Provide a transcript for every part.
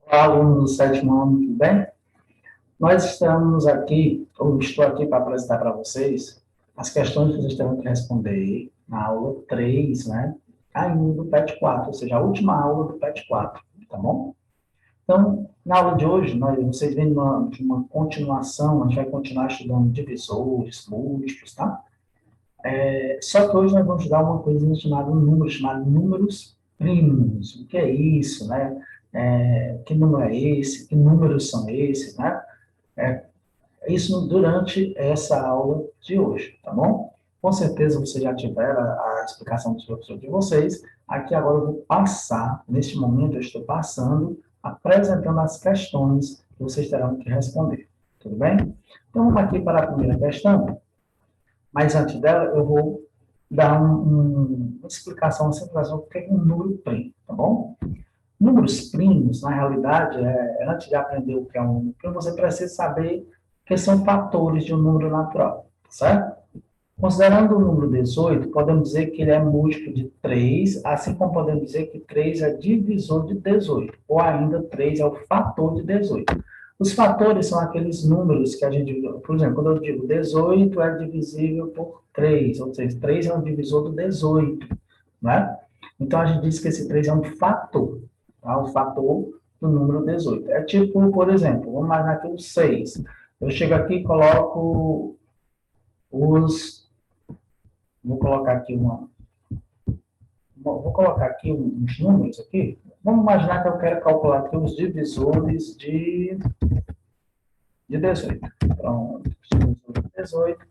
Olá, alunos do sétimo ano, tudo bem? Nós estamos aqui, ou estou aqui para apresentar para vocês as questões que vocês terão que responder na aula 3, né? Ainda do PET 4, ou seja, a última aula do PET 4, tá bom? Então, na aula de hoje, vocês vêm de uma continuação, a gente vai continuar estudando divisores, múltiplos, tá? Só que hoje nós vamos estudar uma coisa chamada números primos. O que é isso, né? Que número é esse? Que números são esses, né? É, isso durante essa aula de hoje, tá bom? Com certeza vocês já tiveram a explicação dos professores de vocês. Aqui agora eu vou passar, neste momento eu estou passando, apresentando as questões que vocês terão que responder. Tudo bem? Então vamos aqui para a primeira questão. Mas antes dela, eu vou dar uma explicação, uma simplificação do que é um número primo, tá bom? Números primos, na realidade, antes de aprender o que é um número primo, você precisa saber que são fatores de um número natural, certo? Considerando o número 18, podemos dizer que ele é múltiplo de 3, assim como podemos dizer que 3 é divisor de 18, ou ainda 3 é o fator de 18. Os fatores são aqueles números que a gente, por exemplo, quando eu digo 18 é divisível por 3, ou seja, 3 é um divisor do 18, né? Então, a gente diz que esse 3 é um fator, tá? O fator do número 18. É tipo, por exemplo, vamos imaginar aqui o 6. Eu chego aqui e coloco os... Vou colocar aqui vou colocar aqui uns números aqui. Vamos imaginar que eu quero calcular aqui os divisores de 18. Pronto, divisor de 18.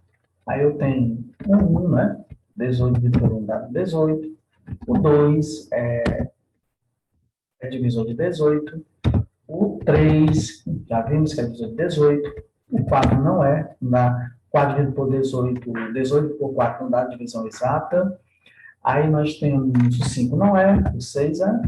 Aí eu tenho um 1, né? 18 dividido por 1 dá 18. O 2 é divisor de 18. O 3, já vimos que é divisor de 18. O 4 não é, não dá 4 dividido por 18, 18 por 4 não dá divisão exata. Aí nós temos o 5 não é, o 6 é,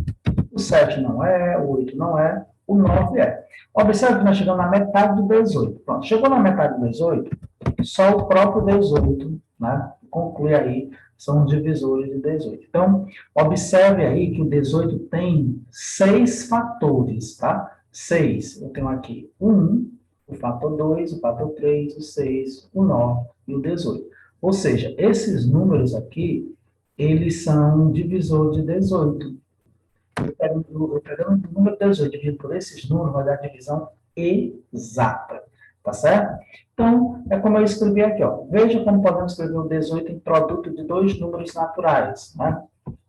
o 7 não é, o 8 não é, o 9 é. Observe que nós chegamos na metade do 18. Pronto, chegou na metade do 18, só o próprio 18, né? Conclui aí, são os divisores de 18. Então, observe aí que o 18 tem 6 fatores, tá? 6. Eu tenho aqui o 1, o fator 2, o fator 3, o 6, o 9 e o 18. Ou seja, esses números aqui, eles são divisor de 18. Eu pegando o número 18 dividido por esses números, vai dar a divisão exata. Tá certo? Então, é como eu escrevi aqui, ó. Veja como podemos escrever o 18 em produto de dois números naturais, né?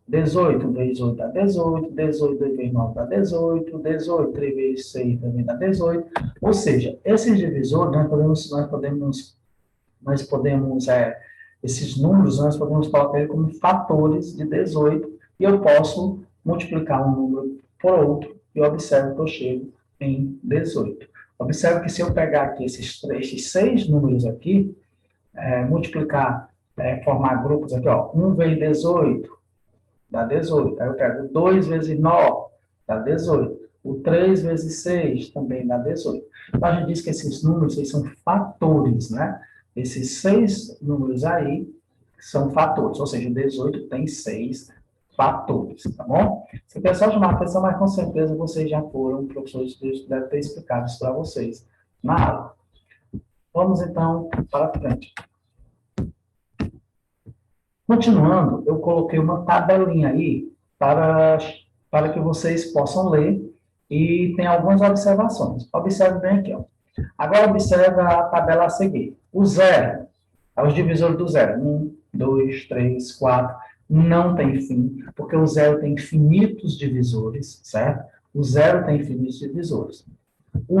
18 vezes 8 dá 18, 18 vezes 9 dá 18, 18 3 vezes 6 também dá 18. Ou seja, esses divisores, esses números, nós podemos colocar ele como fatores de 18, e eu posso multiplicar um número por outro, e observo que eu chego em 18. Observe que se eu pegar aqui esses 6 números aqui, multiplicar, formar grupos aqui, ó, 1 vezes 18 dá 18. Aí eu pego 2 vezes 9 dá 18. O 3 vezes 6 também dá 18. Então, a gente diz que esses números são fatores, né? Esses 6 números aí são fatores, ou seja, o 18 tem 6 fatores, tá bom? Se o pessoal chamar a atenção, mas com certeza vocês já foram, professores devem ter explicado isso para vocês na aula. Vamos então para frente. Continuando, eu coloquei uma tabelinha aí para que vocês possam ler e tem algumas observações. Observe bem aqui, ó. Agora observe a tabela a seguir. O zero, é os divisores do zero. 1, 2, 3, 4. Não tem fim, porque o zero tem infinitos divisores, certo? O zero tem infinitos divisores. O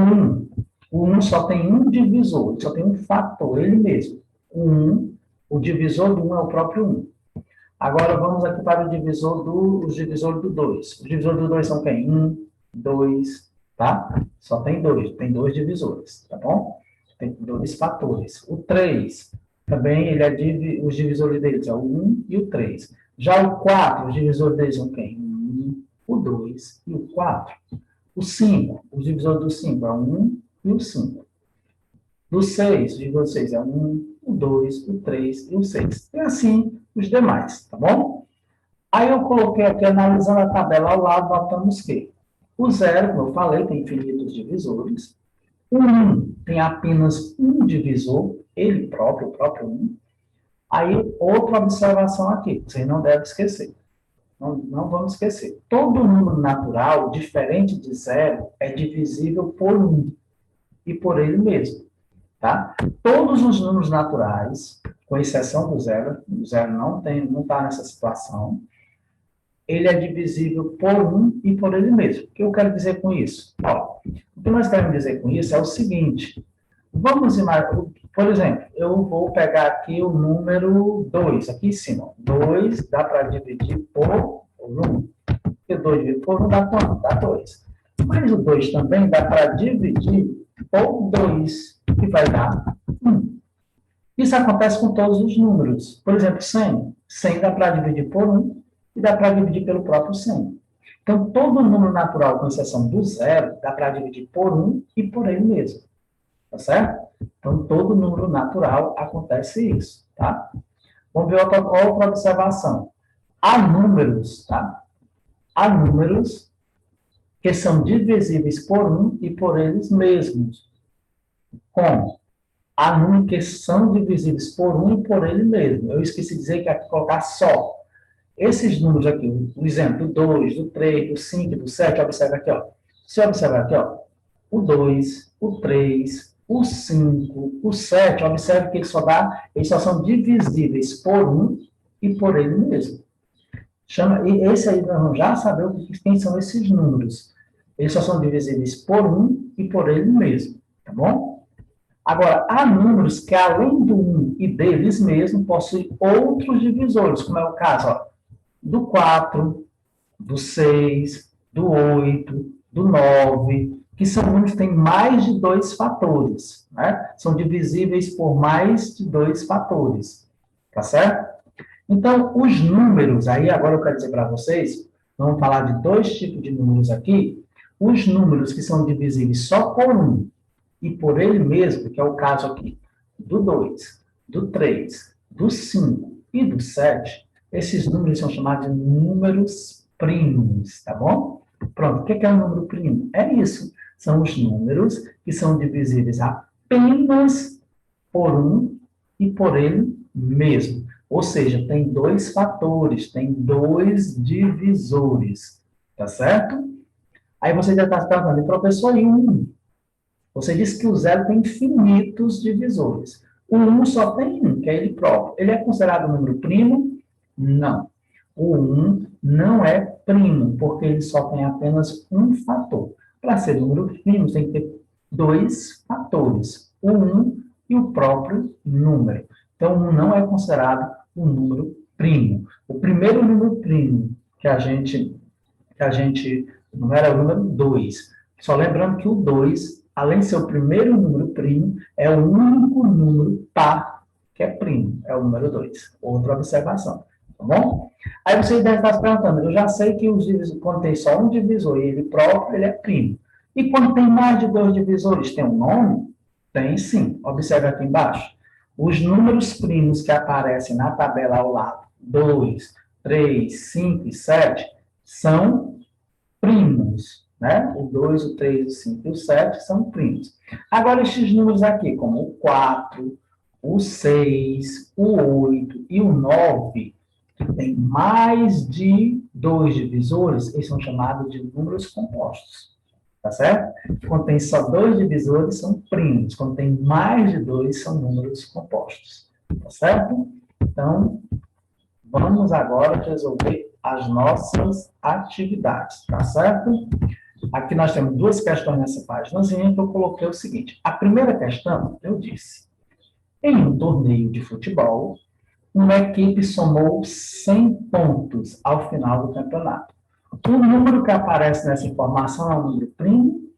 1 só tem um divisor, só tem um fator, ele mesmo. O divisor do 1 é o próprio 1. Agora vamos aqui para os divisores do 2. Os divisores do 2 são quem? 1, 2, tá? Só tem 2, tem 2 divisores, tá bom? Tem 2 fatores. O 3, também os divisores deles é o 1 e o 3. Já o 4, os divisores deles são quem? O 1, o 2 e o 4. O 5, os divisores do 5 é o 1 e o 5. Do 6, de vocês é o 1, o 2, o 3 e o 6. E assim os demais, tá bom? Aí eu coloquei aqui, analisando a tabela ao lado, notamos que O 0, como eu falei, tem infinitos divisores. O 1 tem apenas um divisor, ele próprio, o próprio 1. Aí, outra observação aqui, vocês não devem esquecer. Não vamos esquecer. Todo número natural, diferente de 0, é divisível por 1 e por ele mesmo. Tá? Todos os números naturais, com exceção do 0, o 0 não está nessa situação, ele é divisível por 1 e por ele mesmo. O que eu quero dizer com isso? Ó, o que nós queremos dizer com isso é o seguinte. Vamos imaginar, por exemplo, eu vou pegar aqui o número 2, aqui em cima. 2 dá para dividir por 1. Porque 2 dividido por 1 dá quanto? Dá 2. Mas o 2 também dá para dividir por 2, que vai dar 1. Isso acontece com todos os números. Por exemplo, 100. 100 dá para dividir por 1 e dá para dividir pelo próprio 100. Então, todo número natural, com exceção do 0, dá para dividir por 1 e por ele mesmo. Tá certo? Então, todo número natural acontece isso, tá? Vamos ver outra observação. Há números, tá? Há números que são divisíveis por 1 e por eles mesmos. Como? Há números que são divisíveis por 1 e por ele mesmo. Eu esqueci de dizer que aqui colocar só. Esses números aqui, o exemplo do 2, do 3, do 5, do 7, observa aqui, ó. Se observar aqui, ó, o 2, o 3, o 5, o 7, observe que eles só são divisíveis por 1 e por ele mesmo. E esse aí nós vamos já saber quem são esses números. Eles só são divisíveis por 1 e por ele mesmo, tá bom? Agora, há números que, além do 1 e deles mesmo, possuem outros divisores, como é o caso, ó, do 4, do 6, do 8, do 9, que são números que têm mais de 2 fatores, né? São divisíveis por mais de 2 fatores, tá certo? Então, os números, aí agora eu quero dizer para vocês, vamos falar de 2 tipos de números aqui, os números que são divisíveis só por 1 e por ele mesmo, que é o caso aqui do 2, do 3, do 5 e do 7, esses números são chamados de números primos, tá bom? Pronto, o que é um número primo? É isso, são os números que são divisíveis apenas por 1 e por ele mesmo. Ou seja, tem 2 fatores, tem 2 divisores, tá certo? Aí você já está se perguntando, professor, e 1? Você disse que o 0 tem infinitos divisores. O 1 só tem um, que é ele próprio. Ele é considerado um número primo? Não. O 1 não é primo, porque ele só tem apenas um fator. Para ser número primo, tem que ter 2 fatores. O 1 e o próprio número. Então, o 1 não é considerado um número primo. O primeiro número primo que a gente não era o número 2. Só lembrando que o 2, além de ser o primeiro número primo, é o único número par que é primo, é o número 2. Outra observação, tá bom? Aí você deve estar se perguntando, eu já sei que quando tem só um divisor e ele próprio, ele é primo. E quando tem mais de 2 divisores, tem um nome? Tem sim. Observe aqui embaixo. Os números primos que aparecem na tabela ao lado, 2, 3, 5 e 7, são primos, né? O 2, o 3, o 5 e o 7 são primos. Agora, esses números aqui, como o 4, o 6, o 8 e o 9, que tem mais de 2 divisores, eles são chamados de números compostos. Tá certo? Quando tem só 2 divisores, são primos. Quando tem mais de 2, são números compostos. Tá certo? Então, vamos agora resolver as nossas atividades. Tá certo? Aqui nós temos 2 questões nessa páginazinha que eu coloquei o seguinte. A primeira questão, eu disse. Em um torneio de futebol, uma equipe somou 100 pontos ao final do campeonato. O número que aparece nessa informação é um número primo?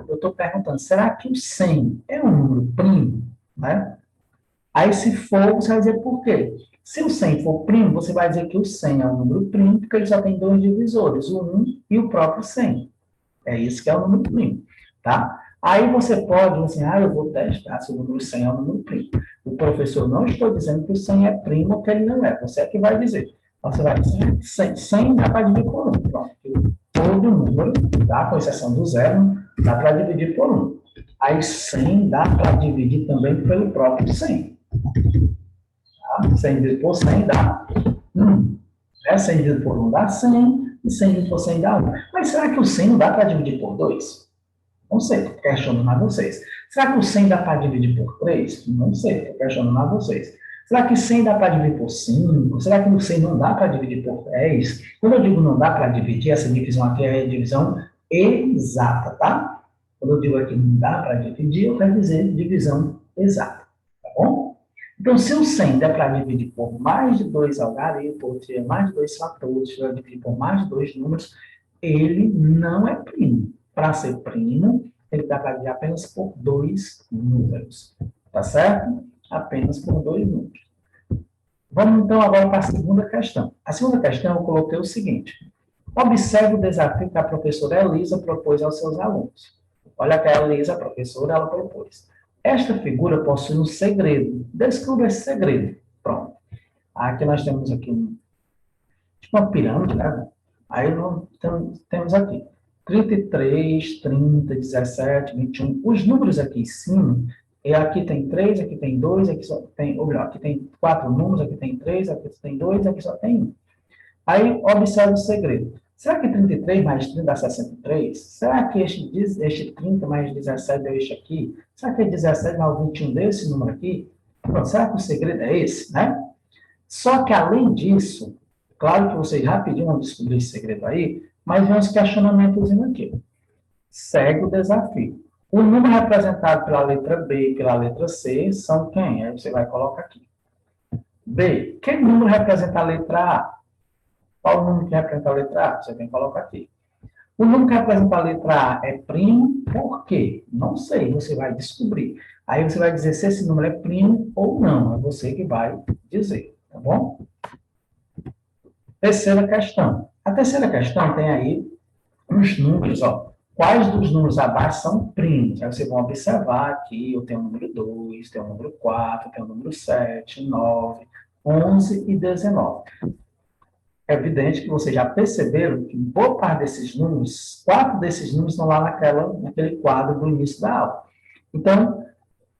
Eu estou perguntando, será que o 100 é um número primo? Né? Aí, se for, você vai dizer por quê? Se o 100 for primo, você vai dizer que o 100 é um número primo, porque ele só tem 2 divisores, o 1 e o próprio 100. É isso que é o número primo. Tá? Aí você pode dizer assim, eu vou testar se o número 100 é um número primo. O professor não estou dizendo que o 100 é primo ou que ele não é. Você é que vai dizer. Você vai dizer, 100 dá para dividir por 1. Pronto. todo número, tá? Com exceção do zero, dá para dividir por 1. Aí 100 dá para dividir também pelo próprio 100. Tá? 100 dividido por 100 dá 1. 100 dividido por 1 dá 100, e 100 dividido por 100 dá 1. Mas será que o 100 não dá para dividir por 2? Não sei, estou questionando a vocês. Será que o 100 dá para dividir por 3? Não sei, estou questionando a vocês. Será que 100 dá para dividir por 5? Será que o 100 não dá para dividir por 10? Quando eu digo não dá para dividir, essa divisão aqui é a divisão exata, tá? Quando eu digo aqui não dá para dividir, eu quero dizer divisão exata, tá bom? Então, se o 100 dá para dividir por mais de 2 algarismos, ou tiver mais de 2 fatores, se eu dividir por mais de 2 números, ele não é primo. Para ser primo, ele dá para dividir apenas por 2 números, tá certo? Apenas por 2 números. Vamos então agora para a segunda questão. A segunda questão eu coloquei o seguinte: observe o desafio que a professora Elisa propôs aos seus alunos. Olha que a Elisa, a professora, ela propôs. Esta figura possui um segredo. Descubra esse segredo. Pronto. Aqui nós temos aqui tipo uma pirâmide, né? Aí temos aqui 33, 30, 17, 21. Os números aqui em cima, e aqui tem 3, aqui tem 2, aqui só tem, ou melhor, aqui tem 4 números, aqui tem 3, aqui tem 2, aqui só tem 1. Aí, observe o segredo. Será que 33 mais 30 dá 63? Será que este 30 mais 17 é este aqui? Será que é 17 mais 21 desse número aqui? Pronto, será que o segredo é esse, né? Só que, além disso, claro que vocês rapidinho vão descobrir esse segredo aí, mas vem uns questionamentos aqui. Segue o desafio. O número representado pela letra B e pela letra C são quem? Aí você vai colocar aqui. B. Que número representa a letra A? Qual o número que representa a letra A? Você tem que colocar aqui. O número que representa a letra A é primo, por quê? Não sei, você vai descobrir. Aí você vai dizer se esse número é primo ou não. É você que vai dizer, tá bom? Terceira questão. A terceira questão tem aí uns números, ó. Quais dos números abaixo são primos? Aí vocês vão observar aqui, eu tenho o número 2, tenho o número 4, tenho o número 7, 9, 11 e 19. É evidente que vocês já perceberam que boa parte desses números, 4 desses números estão lá naquele quadro do início da aula. Então,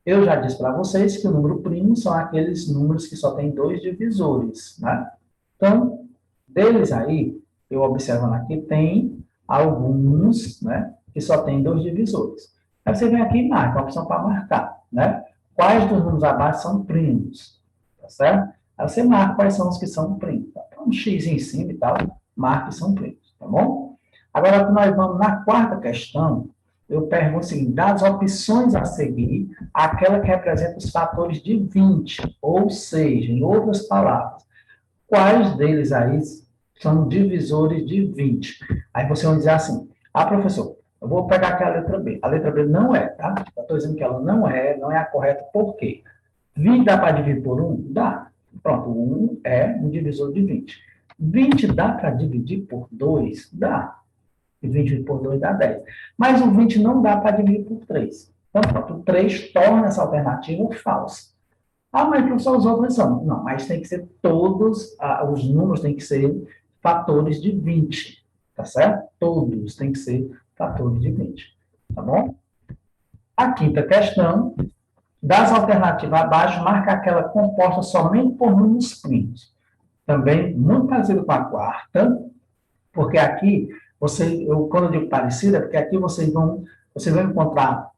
eu já disse para vocês que o número primo são aqueles números que só tem 2 divisores, né? Então, deles aí, eu observando aqui, tem alguns, né, que só tem 2 divisores. Aí você vem aqui e marca, a opção para marcar, né? Quais dos números abaixo são primos, tá certo? Aí você marca quais são os que são primos. Então, um X em cima e tal, marca que são primos, tá bom? Agora, nós vamos na quarta questão, eu pergunto o seguinte: das opções a seguir, aquela que representa os fatores de 20, ou seja, em outras palavras, quais deles aí são divisores de 20? Aí você vai dizer assim: ah, professor, eu vou pegar aqui a letra B. A letra B não é, tá? Eu estou dizendo que ela não é a correta, por quê? 20 dá para dividir por 1? Dá. Pronto, 1 é um divisor de 20. 20 dá para dividir por 2? Dá. E 20 por 2 dá 10. Mas o 20 não dá para dividir por 3. Então, pronto, o 3 torna essa alternativa falsa. Ah, mas professor, os outros são. Não, mas tem que ser todos, os números têm que ser fatores de 20, tá certo? Todos têm que ser fatores de 20, tá bom? A quinta questão, das alternativas abaixo, marca aquela composta somente por números primos. Também muito parecido com a quarta, porque aqui, quando eu digo parecida, porque aqui vocês vão encontrar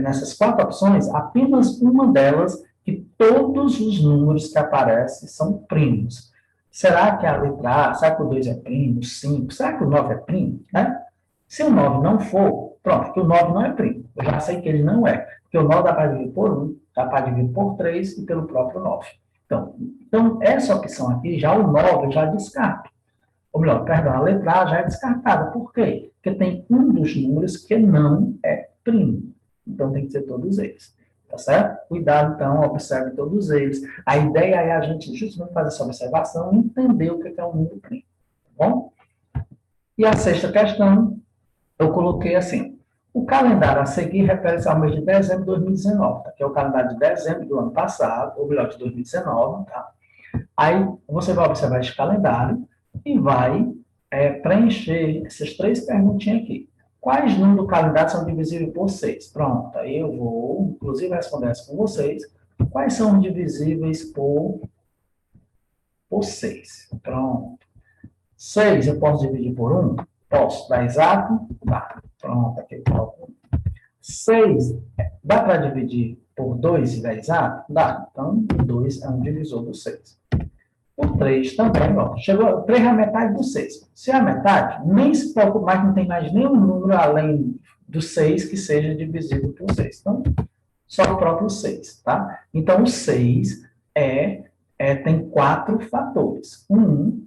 nessas 4 opções, apenas uma delas que todos os números que aparecem são primos. Será que a letra A, será que o 2 é primo, o 5, será que o 9 é primo? Né? Se o 9 não for, pronto, que o 9 não é primo. Eu já sei que ele não é, porque o 9 dá para dividir por 1, dá para dividir por 3 e pelo próprio 9. Então, essa opção aqui, já o 9 eu já descarto. Ou melhor, perdão, a letra A já é descartada. Por quê? Porque tem um dos números que não é primo. Então, tem que ser todos eles. Tá certo? Cuidado, então, observe todos eles. A ideia é a gente justamente fazer essa observação e entender o que é um número primo. Tá bom? E a sexta questão, eu coloquei assim: o calendário a seguir refere-se ao mês de dezembro de 2019, tá? Que é o calendário de dezembro do ano passado, ou melhor, de 2019, tá? Aí, você vai observar esse calendário e vai preencher essas 3 perguntinhas aqui. Quais números do calendário são divisíveis por 6? Pronto, aí eu vou, inclusive, responder essa com vocês. Quais são divisíveis por 6? Pronto. 6 eu posso dividir por 1? Posso. Dá exato? Dá. Pronto, aqui eu coloco 6, dá para dividir por 2 e dá exato? Dá. Então, o 2 é um divisor do 6. O 3 também, ó. Chegou, 3 é a metade do 6. Se é a metade, nem se preocupe mais, não tem mais nenhum número além do 6 que seja divisível por 6. Então, só o próprio 6, tá? Então, o 6 tem 4 fatores. O 1,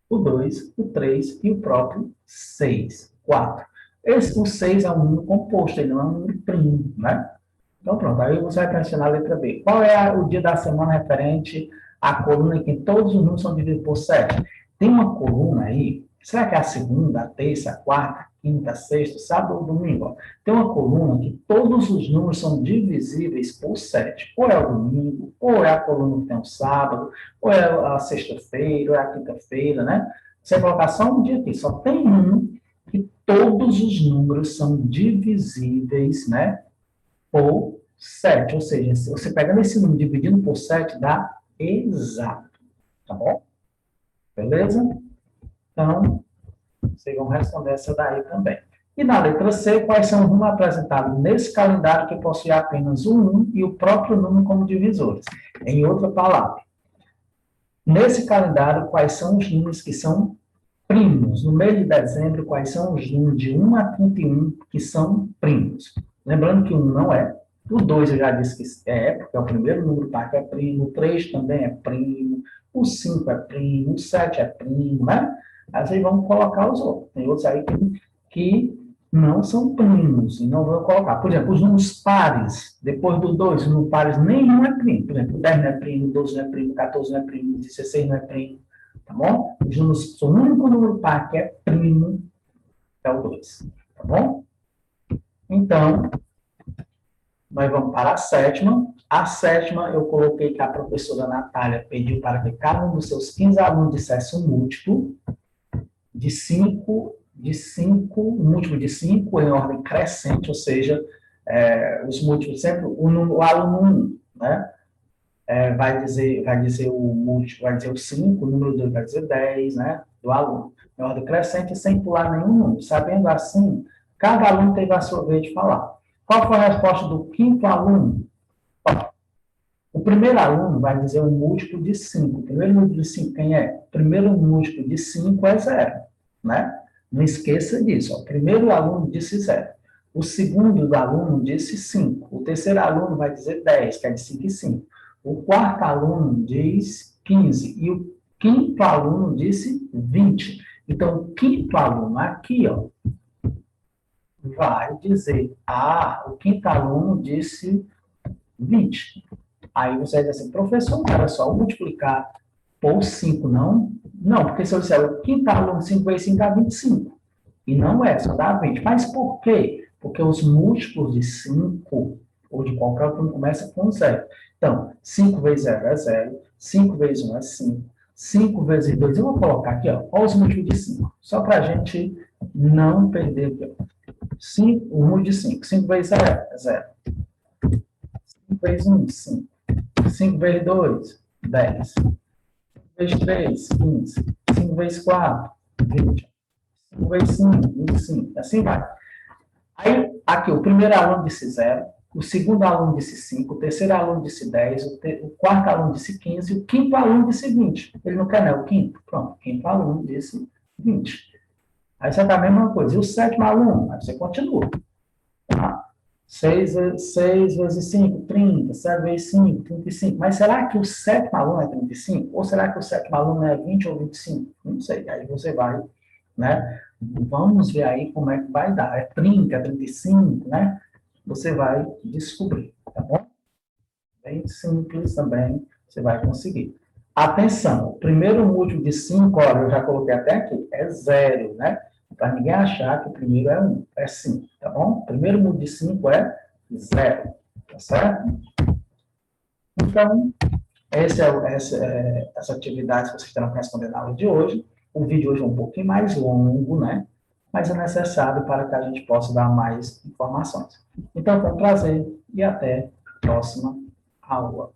o 2, o 3 e o próprio 6. 4. O 6 é um número composto, ele não é um número primo, né? Então, pronto. Aí você vai pressionar a letra B. Qual é o dia da semana referente à coluna em que todos os números são divididos por 7? Tem uma coluna aí, será que é a segunda, a terça, a quarta, quinta, sexta, sábado ou domingo? Ó. Tem uma coluna que todos os números são divisíveis por 7. Ou é o domingo, ou é a coluna que tem o sábado, ou é a sexta-feira, ou é a quinta-feira, né? Você vai colocar só um dia aqui. Só tem um que todos os números são divisíveis, né? Por 7. Ou seja, se você pegando esse número dividindo por 7, dá exato. Tá bom? Beleza? Então, vocês vão responder essa daí também. E na letra C, quais são os números apresentados nesse calendário que possui apenas o 1 e o próprio número como divisores? Em outra palavra, nesse calendário, quais são os números que são primos? No mês de dezembro, quais são os números de 1 a 31 que são primos? Lembrando que o 1 não é. O 2 eu já disse que porque é o primeiro número par que é primo. O 3 também é primo. O 5 é primo. O 7 é primo, né? Aí vocês vão colocar os outros. Tem outros aí que não são primos e não vou colocar. Por exemplo, os números pares, depois do 2, os números pares nenhum é primo. Por exemplo, 10 não é primo, 12 não é primo, 14 não é primo, 16 não é primo. Tá bom? Os números, o único número par que é primo é o 2. Tá bom? Então, nós vamos para a sétima. A sétima, eu coloquei que a professora Natália pediu para que cada um dos seus 15 alunos dissesse um múltiplo de 5, múltiplo de 5 em ordem crescente, ou seja, os múltiplos sempre, o aluno 1, né? Vai dizer o múltiplo, vai dizer o 5, o número 2 vai dizer 10, né? Do aluno. Em ordem crescente, sem pular nenhum número. Sabendo assim, cada aluno teve a sua vez de falar. Qual foi a resposta do quinto aluno? O primeiro aluno vai dizer um múltiplo de 5. O primeiro múltiplo de 5, quem é? O primeiro múltiplo de 5 é 0, né? Não esqueça disso. Ó. O primeiro aluno disse 0. O segundo aluno disse 5. O terceiro aluno vai dizer 10, que é de 5 e 5. O quarto aluno diz 15. E o quinto aluno disse 20. Então, o quinto aluno aqui, ó, vai dizer, o quinto aluno disse 20. Aí você vai dizer assim, professor, não era só multiplicar por 5, não? Não, porque se eu disser o quinto aluno, 5 vezes 5 dá 25. E não é, só dá 20. Mas por quê? Porque os múltiplos de 5, ou de qualquer outro, começa com 0. Então, 5 vezes 0 é 0, 5 vezes 1 é 5, 5 vezes 2, eu vou colocar aqui, ó, olha os múltiplos de 5, só para a gente não perder aqui, ó. 5, o múltiplo de 5, 5 vezes 0 é 0. 5 vezes 1, 5. 5 vezes 2, 10. 5 vezes 3, 15. 5 vezes 4, 20. 5 vezes 5, 25. Assim vai. Aí, aqui, o primeiro aluno disse 0, o segundo aluno disse 5, o terceiro aluno disse 10, o quarto aluno disse 15, o quinto aluno disse 20. Ele não quer, não, o quinto? Pronto, o quinto aluno disse 20. Aí você está a mesma coisa. E o sétimo aluno? Aí você continua. Tá? 6 vezes 5, 30. 7 vezes 5, 35. Mas será que o sétimo aluno é 35? Ou será que o sétimo aluno é 20 ou 25? Não sei. Aí você vai, né? Vamos ver aí como é que vai dar. É 30, é 35, né? Você vai descobrir, tá bom? Bem simples também, você vai conseguir. Atenção, o primeiro múltiplo de 5, olha, eu já coloquei até aqui, é 0, né? Para ninguém achar que o primeiro é 1, é 5, tá bom? O primeiro múltiplo de 5 é 0, tá certo? Então, essa atividade que vocês terão que responder na aula de hoje. o vídeo hoje é um pouquinho mais longo, né? Mas é necessário para que a gente possa dar mais informações. Então, foi um prazer e até a próxima aula.